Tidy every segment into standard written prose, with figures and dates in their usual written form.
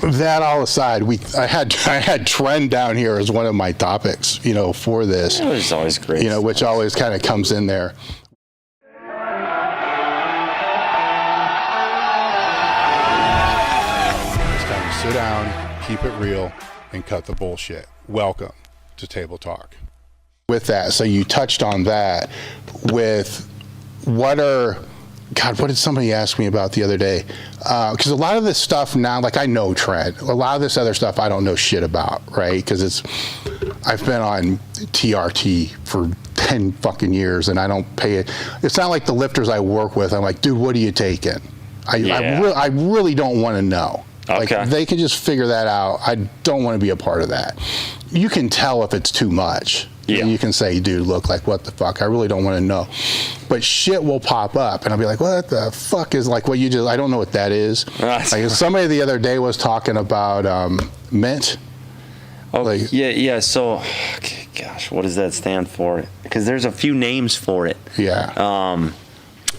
that all aside, I had trend down here as one of my topics, for this. It was always great. Which always kind of comes in there. It's time to sit down, keep it real, and cut the bullshit. Welcome to Table Talk. With that, so you touched on that with what did somebody ask me about the other day? Because a lot of this stuff now, like I know trend. A lot of this other stuff I don't know shit about, right? Because I've been on TRT for 10 fucking years and I don't pay it. It's not like the lifters I work with. I'm like, dude, what are you taking? I really don't want to know. Okay. Like they can just figure that out. I don't want to be a part of that. You can tell if it's too much. Yeah. And you can say, dude, look, like, what the fuck? I really don't want to know. But shit will pop up, and I'll be like, what the fuck is, like, what you just, I don't know what that is. Like, somebody the other day was talking about mint. Oh, like, yeah. So, gosh, what does that stand for? Because there's a few names for it. Yeah.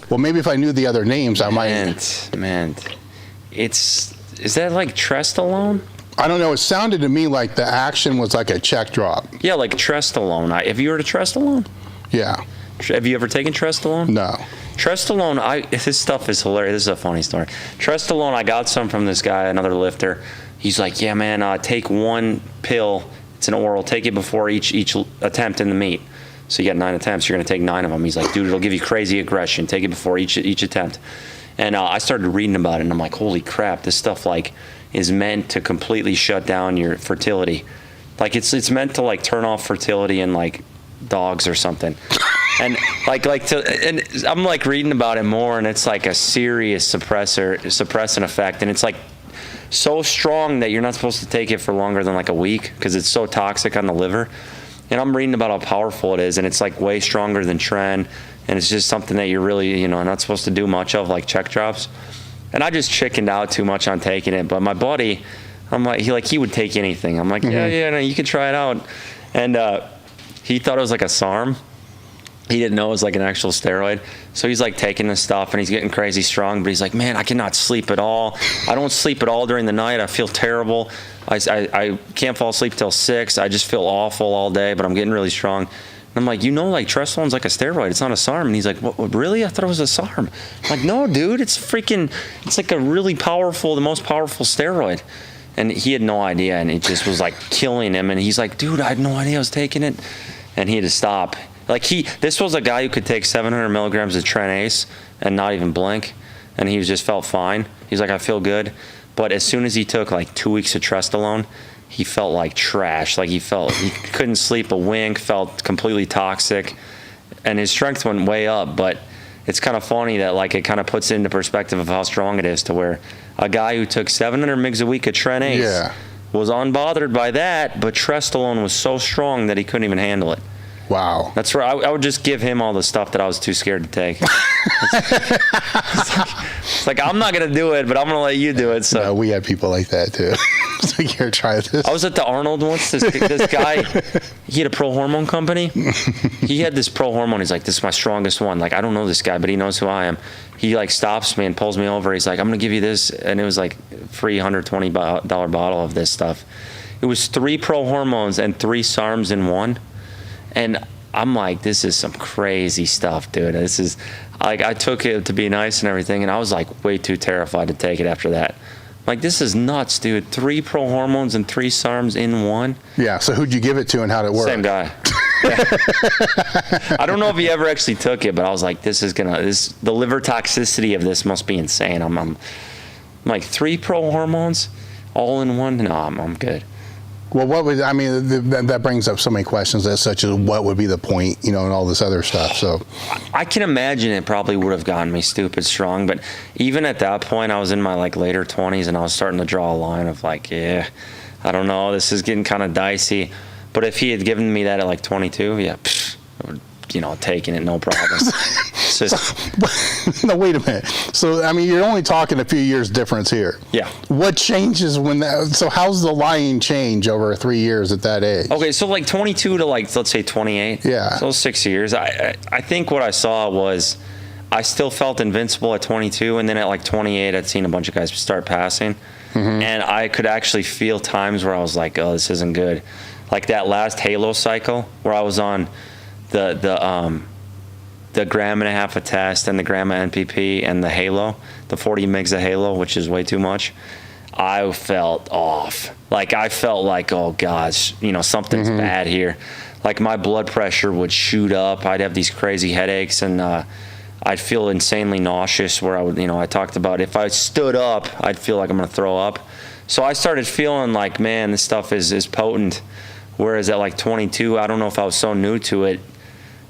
Well, maybe if I knew the other names, I might. Mint. Is that like Trestolone? I don't know. It sounded to me like the action was like a check drop. Yeah, like Trestolone. Have you heard of Trestolone? Yeah. Have you ever taken Trestolone? No. Trestolone, this stuff is hilarious. This is a funny story. Trestolone, I got some from this guy, another lifter. He's like, yeah, man, take one pill. It's an oral. Take it before each attempt in the meet. So you got 9 attempts. You're going to take 9 of them. He's like, dude, it'll give you crazy aggression. Take it before each attempt. And I started reading about it, and I'm like, holy crap, this stuff, like, is meant to completely shut down your fertility. Like it's meant to like turn off fertility in like dogs or something. And and I'm like reading about it more, and it's like a serious suppressant effect, and it's like so strong that you're not supposed to take it for longer than like a week because it's so toxic on the liver. And I'm reading about how powerful it is, and it's like way stronger than Tren, and it's just something that you're really not supposed to do much of, like check drops. And I just chickened out too much on taking it. But my buddy, I'm like, he would take anything. I'm like, no, you can try it out. And he thought it was like a SARM. He didn't know it was like an actual steroid. So he's like taking this stuff and he's getting crazy strong. But he's like, man, I cannot sleep at all. I don't sleep at all during the night. I feel terrible. I can't fall asleep till 6. I just feel awful all day, but I'm getting really strong. I'm like, like Trestolone's like a steroid. It's not a SARM. And he's like, what, really? I thought it was a SARM. I'm like, no, dude, it's like a really powerful, the most powerful steroid. And he had no idea, and it just was like killing him. And he's like, dude, I had no idea I was taking it. And he had to stop. Like this was a guy who could take 700 milligrams of Tren Ace and not even blink. And he just felt fine. He's like, I feel good. But as soon as he took like 2 weeks of Trestolone, he felt like trash. Like he couldn't sleep a wink, felt completely toxic, and his strength went way up. But it's kind of funny that like it kind of puts into perspective of how strong it is, to where a guy who took 700 mgs a week of Tren Ace was unbothered by that, but Trestolone was so strong that he couldn't even handle it. Wow. That's right. I would just give him all the stuff that I was too scared to take. It's like, I'm not going to do it, but I'm going to let you do it. So no, we had people like that too. It's like, here, try this. I was at the Arnold once. This guy, he had a Prohormone company. He had this Prohormone. He's like, this is my strongest one. Like, I don't know this guy, but he knows who I am. He like stops me and pulls me over. He's like, I'm going to give you this. And it was like free $120 bottle of this stuff. It was 3 Prohormones and 3 SARMs in one. And I'm like, this is some crazy stuff, dude. This is like, I took it to be nice and everything, and I was like way too terrified to take it after that. Like, this is nuts, dude. 3 Prohormones and 3 SARMs in one. Yeah. So who'd you give it to, and how'd it work? Same guy. I don't know if he ever actually took it, but I was like, the liver toxicity of this must be insane. I'm like, 3 Prohormones all in one? No, I'm good. Well, that brings up so many questions, such as what would be the point, and all this other stuff. So I can imagine it probably would have gotten me stupid strong, but even at that point, I was in my like later 20s, and I was starting to draw a line of like, I don't know, this is getting kind of dicey. But if he had given me that at like 22, I would, taking it, no problem. No, wait a minute. So, you're only talking a few years difference here. Yeah. What changes so how's the lying change over 3 years at that age? Okay, so like 22 to like, let's say 28. Yeah. So 6 years. I think what I saw was I still felt invincible at 22, and then at like 28, I'd seen a bunch of guys start passing. And I could actually feel times where I was like, oh, this isn't good. Like that last Halo cycle where I was on the 1.5 grams of test and the gram of NPP and the Halo, the 40 mgs of Halo, which is way too much. I felt off. Like I felt like, oh gosh, something's bad here. Like my blood pressure would shoot up. I'd have these crazy headaches, and I'd feel insanely nauseous where I would, I talked about if I stood up, I'd feel like I'm going to throw up. So I started feeling like, man, this stuff is potent. Whereas at like 22, I don't know if I was so new to it,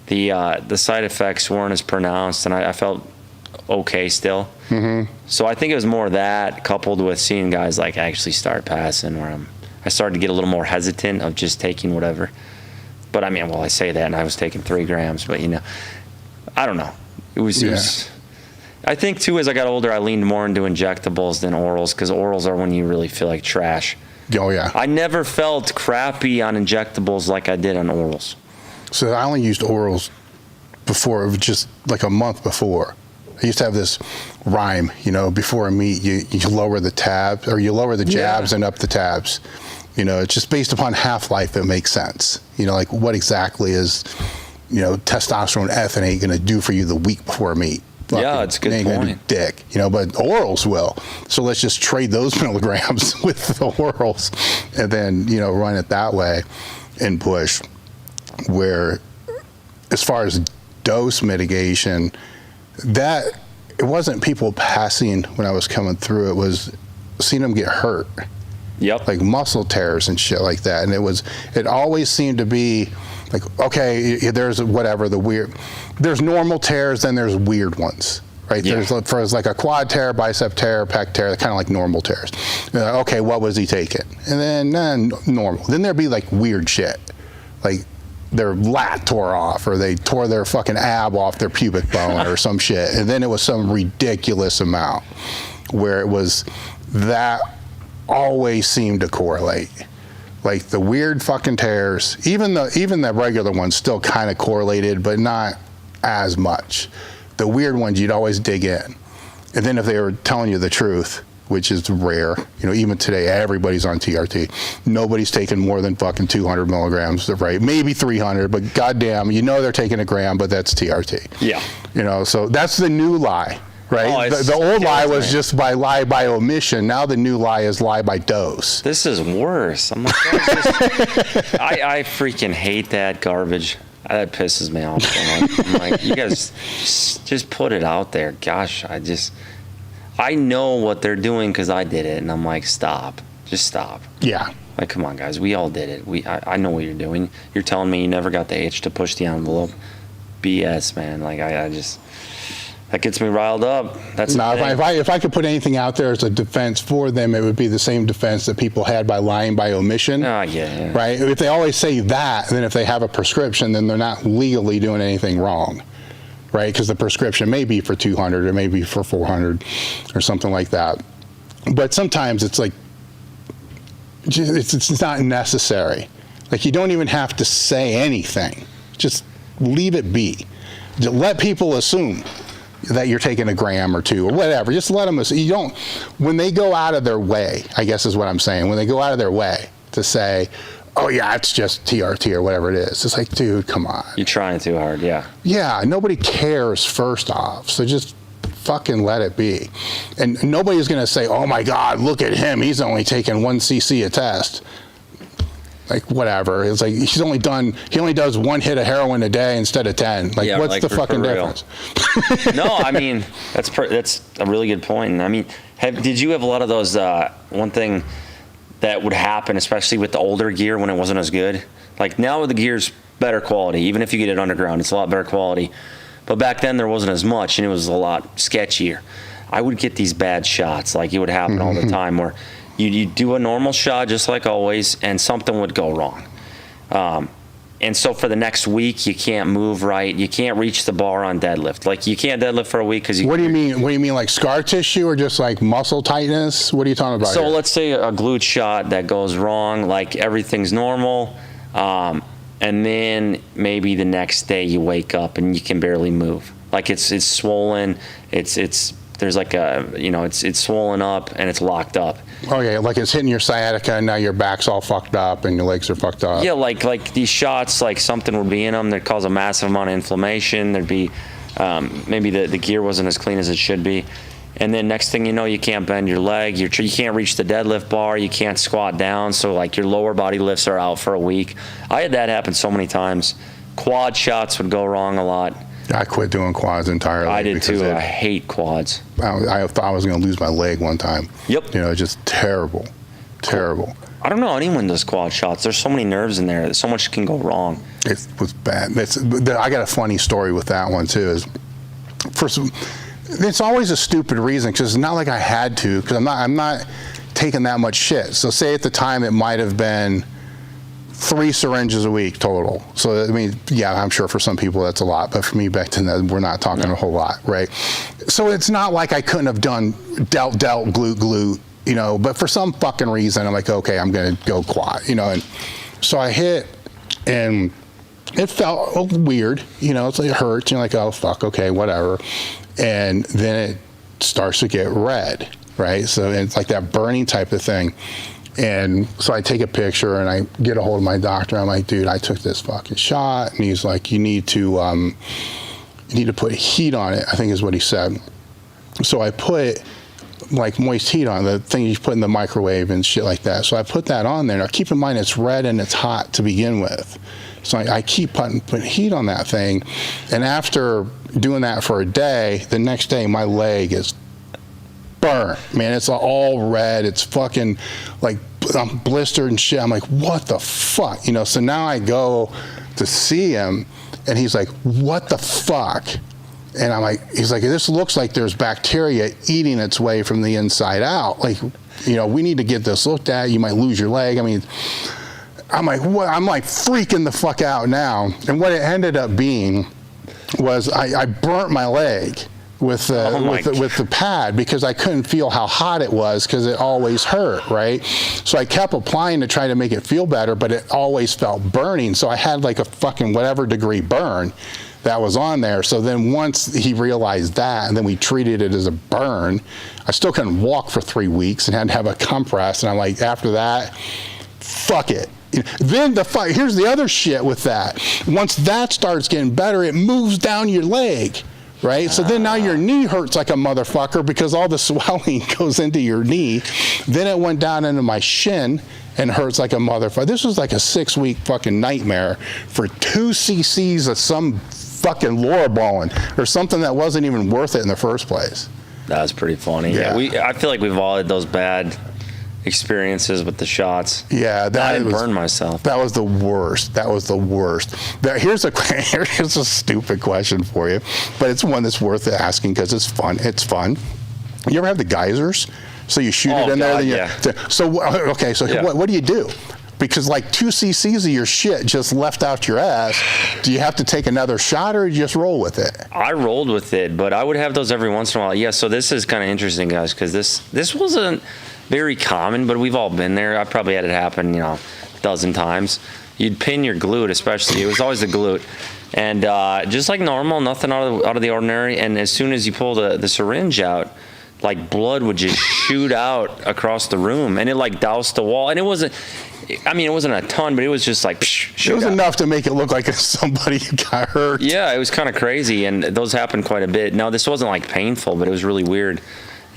the side effects weren't as pronounced, and I felt okay still. So I think it was more that coupled with seeing guys like actually start passing, where I started to get a little more hesitant of just taking whatever. But I mean, well, I say that, and I was taking 3 grams, but I don't know. It was I think too, as I got older, I leaned more into injectables than orals, because orals are when you really feel like trash. Oh yeah. I never felt crappy on injectables like I did on orals. So I only used orals before, just like a month before. I used to have this rhyme, before a meet, you lower the tabs, or you lower the jabs and up the tabs. It's just based upon half-life, it makes sense. Like what exactly is, testosterone ethanoate going to do for you the week before a meet? Yeah, it's a good point. Gonna do dick, but orals will. So let's just trade those milligrams with the orals, and then run it that way and push. Where, as far as dose mitigation, that it wasn't people passing when I was coming through. It was seeing them get hurt. Yep. Like muscle tears and shit like that. And it always seemed to be like, okay, there's whatever the weird, there's normal tears, then there's weird ones, right? Yeah. There's like a quad tear, bicep tear, pec tear, kind of like normal tears. Okay, what was he taking? And then normal. Then there'd be like weird shit, like their lat tore off, or they tore their fucking ab off their pubic bone or some shit. And then it was some ridiculous amount where it was that always seemed to correlate. Like the weird fucking tears, even the regular ones still kind of correlated, but not as much. The weird ones, you'd always dig in. And then if they were telling you the truth, which is rare, even today, everybody's on TRT. Nobody's taking more than fucking 200 milligrams, right? Maybe 300, but goddamn, they're taking a gram, but that's TRT. Yeah. So that's the new lie. Right? Oh, the old lie was just lie by omission. Now the new lie is lie by dose. This is worse. I'm like, I freaking hate that garbage. That pisses me off so much. I'm like, you guys just put it out there. Gosh, I know what they're doing because I did it, and I'm like, stop. Just stop. Yeah. Like, come on, guys. We all did it. I know what you're doing. You're telling me you never got the itch to push the envelope. BS, man. Like, I just... That gets me riled up. That's now, if I could put anything out there as a defense for them, it would be the same defense that people had by lying by omission. Yeah. Right? If they always say that, then if they have a prescription, then they're not legally doing anything wrong. Right? Because the prescription may be for 200 or maybe for 400 or something like that. But sometimes it's like, it's not necessary. Like you don't even have to say anything. Just leave it be. Just let people assume that you're taking a gram or 2 or whatever. Just let them, you don't, when they go out of their way, I guess is what I'm saying, when they go out of their way to say, oh yeah, it's just TRT or whatever it is. It's like, dude, come on. You're trying too hard, yeah. Yeah, nobody cares first off, so just fucking let it be. And nobody's gonna say, oh my God, look at him, he's only taking 1 cc a test. Like whatever, it's like he only does 1 hit of heroin a day instead of 10. Like what's like the fucking difference? No, I mean that's a really good point. And I mean, did you have a lot of those? One thing that would happen, especially with the older gear when it wasn't as good. Like now the gear's better quality, even if you get it underground, it's a lot better quality. But back then there wasn't as much, and it was a lot sketchier. I would get these bad shots, like it would happen all the time, where you do a normal shot just like always, and something would go wrong. And so for the next week, you can't move right. You can't reach the bar on deadlift. Like you can't deadlift for a week because you. What do you mean? What do you mean, like scar tissue or just like muscle tightness? What are you talking about? So here? let's say a glute shot that goes wrong, like everything's normal, and then maybe the next day you wake up and you can barely move. Like it's swollen. There's like a it's swollen up and it's locked up. Oh yeah, like it's hitting your sciatica and now your back's all fucked up and your legs are fucked up. Yeah, like these shots, like something would be in them that cause a massive amount of inflammation. There'd be maybe the gear wasn't as clean as it should be. And then next thing you know, you can't bend your leg. You can't reach the deadlift bar. You can't squat down. So like your lower body lifts are out for a week. I had that happen so many times. Quad shots would go wrong a lot. I quit doing quads entirely. I did too. I hate quads. I thought I was going to lose my leg one time. Yep. You know, just terrible. Terrible. I don't know anyone does quad shots. There's so many nerves in there. So much can go wrong. It was bad. I got a funny story with that one too. It's always a stupid reason because it's not like I had to, because I'm not taking that much shit. So say at the time it might have been 3 syringes a week total. So I mean, yeah, I'm sure for some people that's a lot, but for me back then we're not talking a whole lot, right? So it's not like I couldn't have done delt, glute, you know, but for some fucking reason I'm like, okay, I'm gonna go quad, you know, and so I hit and it felt weird, you know, it's like it hurts, you're like, oh fuck, okay, whatever. And then it starts to get red, right? So it's like that burning type of thing. And so I take a picture and I get a hold of my doctor. I'm like, dude, I took this fucking shot. And he's like, you need to put heat on it, I think is what he said. So I put like moist heat on the thing you put in the microwave and shit like that. So I put that on there. Now keep in mind it's red and it's hot to begin with. So I keep putting heat on that thing. And after doing that for a day, the next day my leg is burnt. Man, it's all red. It's fucking like I'm blistered and shit. I'm like, what the fuck? You know, so now I go to see him and he's like, what the fuck? And I'm like, he's like, this looks like there's bacteria eating its way from the inside out. Like, you know, we need to get this looked at. You might lose your leg. I mean, I'm like, what? I'm like freaking the fuck out now. And what it ended up being was I burnt my leg with the pad because I couldn't feel how hot it was because it always hurt, right? So I kept applying to try to make it feel better, but it always felt burning. So I had like a fucking whatever degree burn that was on there. So then once he realized that, and then we treated it as a burn, I still couldn't walk for 3 weeks and had to have a compress. And I'm like, after that, fuck it. Then here's the other shit with that. Once that starts getting better, it moves down your leg, right? So then now your knee hurts like a motherfucker because all the swelling goes into your knee. Then it went down into my shin and hurts like a motherfucker. This was like a 6-week fucking nightmare for 2 cc's of some fucking lorballing or something that wasn't even worth it in the first place. That's pretty funny. Yeah, I feel like we've all had those bad experiences with the shots. Yeah, I didn't burn myself. That was the worst. Here's a stupid question for you, but it's one that's worth asking because it's fun. You ever have the geysers? So you shoot it in there. What do you do? Because like 2 cc's of your shit just left out your ass. Do you have to take another shot or you just roll with it? I rolled with it, but I would have those every once in a while. Yeah, so this is kind of interesting, guys, because this wasn't very common, but we've all been there. I probably had it happen, you know, a dozen times. You'd pin your glute, especially. It was always the glute. And just like normal, nothing out of the ordinary. And as soon as you pull the syringe out, like blood would just shoot out across the room. And it like doused the wall. And it wasn't a ton, but it was just like, it was enough to make it look like somebody got hurt. Yeah, it was kind of crazy. And those happened quite a bit. Now, this wasn't like painful, but it was really weird.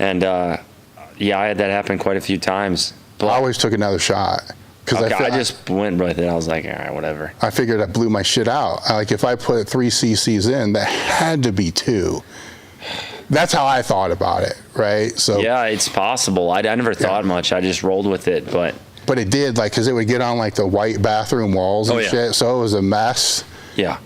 And, yeah, I had that happen quite a few times. I always took another shot. I just went with it. I was like, all right, whatever. I figured I blew my shit out. Like, if I put 3 cc's in, that had to be 2. That's how I thought about it, right? So yeah, it's possible. I never thought much. I just rolled with it, but it did, like, because it would get on, like, the white bathroom walls and shit, so it was a mess. Yeah.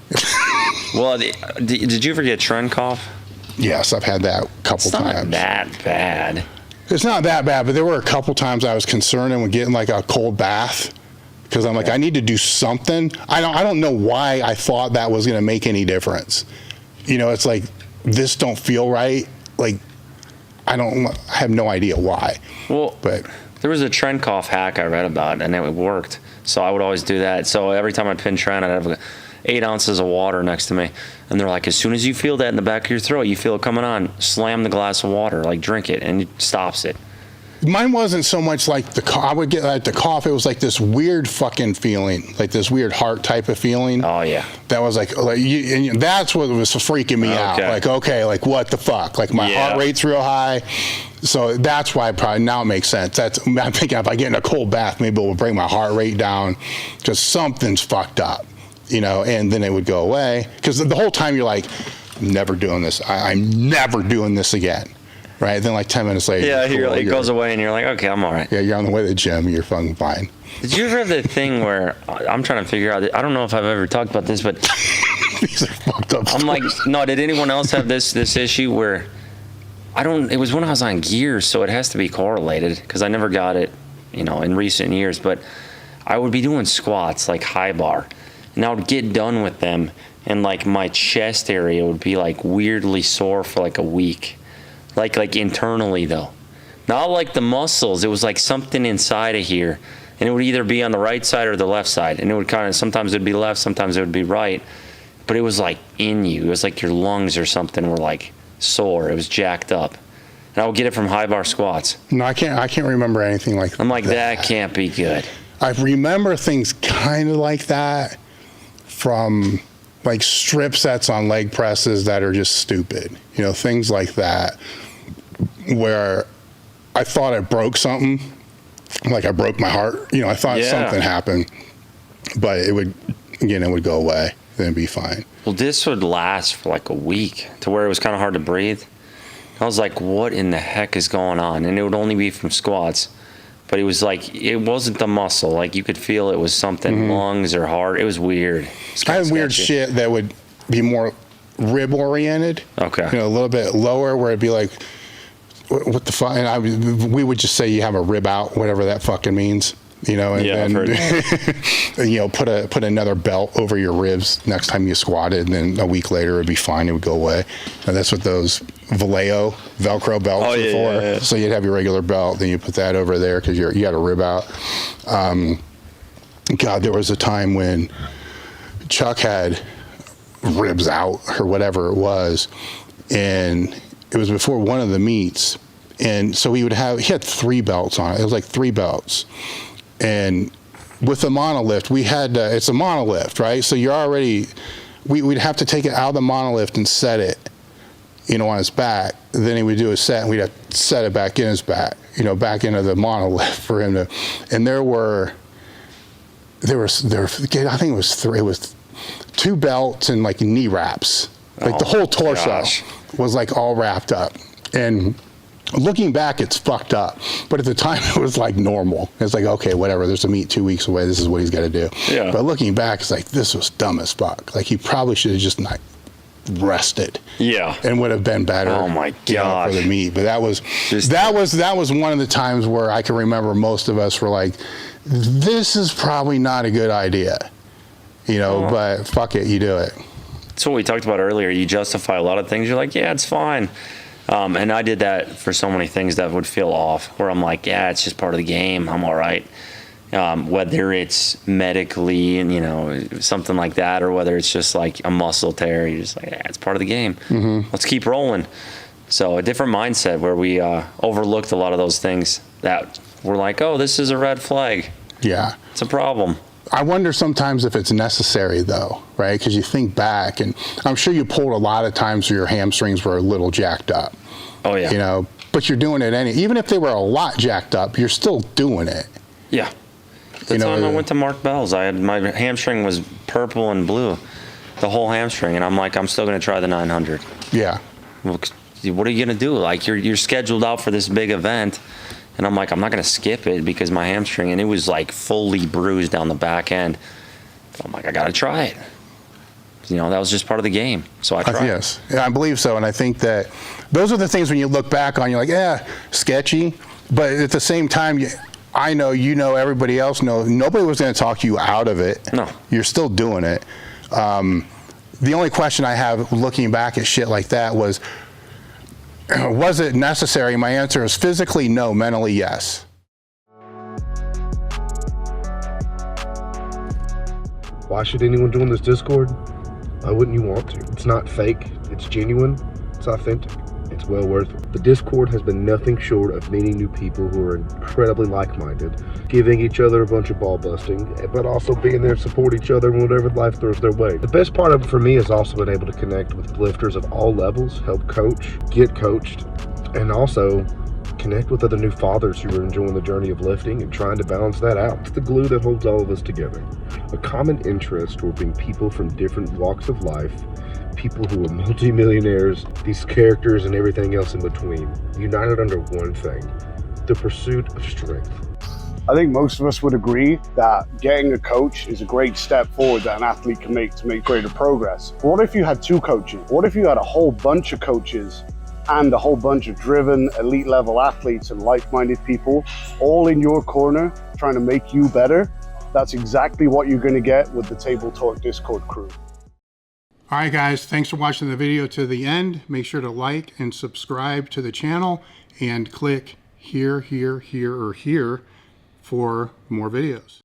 Well, did you ever get trend cough? Yes, I've had that a couple times. It's not that bad. It's not that bad, but there were a couple times I was concerned and would get in like a cold bath because I'm like, I need to do something. I don't know why I thought that was going to make any difference. You know, it's like, this don't feel right. Like, I have no idea why. Well, but there was a trend cough hack I read about and it worked. So I would always do that. So every time I'd pin trend, I'd have 8 ounces of water next to me. And they're like, as soon as you feel that in the back of your throat, you feel it coming on, slam the glass of water, like drink it, and it stops it. Mine wasn't so much like I would get like the cough. It was like this weird fucking feeling, like this weird heart type of feeling. Oh yeah. That was like and that's what was freaking me out. Like, okay, like what the fuck? Like my heart rate's real high. So that's why now it makes sense. I'm thinking if I get in a cold bath, maybe it will bring my heart rate down. Just something's fucked up, and then it would go away. Because the whole time you're like, I'm never doing this. I'm never doing this again. Right? Then like 10 minutes later. Yeah, it goes away and you're like, okay, I'm all right. Yeah, you're on the way to the gym. You're fucking fine. Did you ever have the thing where, I'm trying to figure out, I don't know if I've ever talked about this, but these are fucked up I'm like, stories. no, did anyone else have this issue where, it was when I was on gears, so it has to be correlated, because I never got it, in recent years, but I would be doing squats, like high bar, and I would get done with them, and like my chest area would be like weirdly sore for like a week. Like internally though, not like the muscles. It was like something inside of here, and it would either be on the right side or the left side, and it would sometimes it would be left, sometimes it would be right, but it was like in you. It was like your lungs or something were like sore. It was jacked up, and I would get it from high bar squats. No, I can't remember anything like that. I'm like, that can't be good. I remember things kind of like that from like strip sets on leg presses that are just stupid, things like that, where I thought I broke something, like I broke my heart, I thought something happened, but it would go away, then it'd be fine. Well, this would last for like a week to where it was kind of hard to breathe. I was like, what in the heck is going on? And it would only be from squats, but it was like, it wasn't the muscle. Like you could feel it was something, lungs or heart. It was weird. I had weird shit that would be more rib oriented. Okay. A little bit lower where it'd be like, what the fuck? And we would just say you have a rib out, whatever that fucking means. And I've heard that. put another belt over your ribs next time you squatted, and then a week later it'd be fine. It would go away. And that's what those Velcro belts are for. Yeah. So you'd have your regular belt, then you put that over there because you got a rib out. God, there was a time when Chuck had ribs out or whatever it was, and it was before one of the meets, and so he had 3 belts on it. It was like 3 belts, and with the monolift, we had it's a monolift, right? So we'd have to take it out of the monolift and set it, on his back. Then he would do a set, and we'd have to set it back in his back, back into the monolift for him to. And there were I think it was 3. It was 2 belts and like knee wraps. Like the whole torso was like all wrapped up. And looking back, it's fucked up. But at the time, it was like normal. It's like, okay, whatever. There's a meet 2 weeks away. This is what he's got to do. Yeah. But looking back, it's like, this was dumb as fuck. Like he probably should have just not rested. Yeah. And would have been better. Oh my God. For the meet. But that was one of the times where I can remember most of us were like, this is probably not a good idea. But fuck it, you do it. That's what we talked about earlier. You justify a lot of things. You're like, yeah, it's fine. And I did that for so many things that would feel off, where I'm like, yeah, it's just part of the game. I'm all right. Whether it's medically and, something like that, or whether it's just like a muscle tear, you're just like, yeah, it's part of the game. Mm-hmm. Let's keep rolling. So a different mindset where we overlooked a lot of those things that we're like, oh, this is a red flag. Yeah. It's a problem. I wonder sometimes if it's necessary, though, right? Because you think back, and I'm sure you pulled a lot of times where your hamstrings were a little jacked up. Oh, yeah. But you're doing it even if they were a lot jacked up, you're still doing it. Yeah. The time I went to Mark Bell's, my hamstring was purple and blue, the whole hamstring, and I'm like, I'm still going to try the 900. Yeah. Well, what are you going to do? Like, you're scheduled out for this big event. And I'm like, I'm not going to skip it because my hamstring, and it was like fully bruised down the back end. I'm like, I got to try it. That was just part of the game. So I tried. Yes, I believe so. And I think that those are the things when you look back on, you're like, yeah, sketchy. But at the same time, I know, everybody else knows, nobody was going to talk you out of it. No. You're still doing it. The only question I have looking back at shit like that was it necessary? My answer is physically no, mentally yes. Why should anyone join this Discord? Why wouldn't you want to? It's not fake, it's genuine, it's authentic, it's it's well worth it. The Discord has been nothing short of meeting new people who are incredibly like-minded, giving each other a bunch of ball busting, but also being there to support each other in whatever life throws their way. The best part of it for me has also been able to connect with lifters of all levels, help coach, get coached, and also connect with other new fathers who are enjoying the journey of lifting and trying to balance that out. It's the glue that holds all of us together. A common interest will bring people from different walks of life, people who are multimillionaires, these characters and everything else in between, united under one thing, the pursuit of strength. I think most of us would agree that getting a coach is a great step forward that an athlete can make to make greater progress. But what if you had two coaches? What if you had a whole bunch of coaches and a whole bunch of driven elite level athletes and like-minded people all in your corner trying to make you better? That's exactly what you're going to get with the Table Talk Discord crew. All right, guys, thanks for watching the video to the end. Make sure to like and subscribe to the channel and click here, here, here, or here for more videos.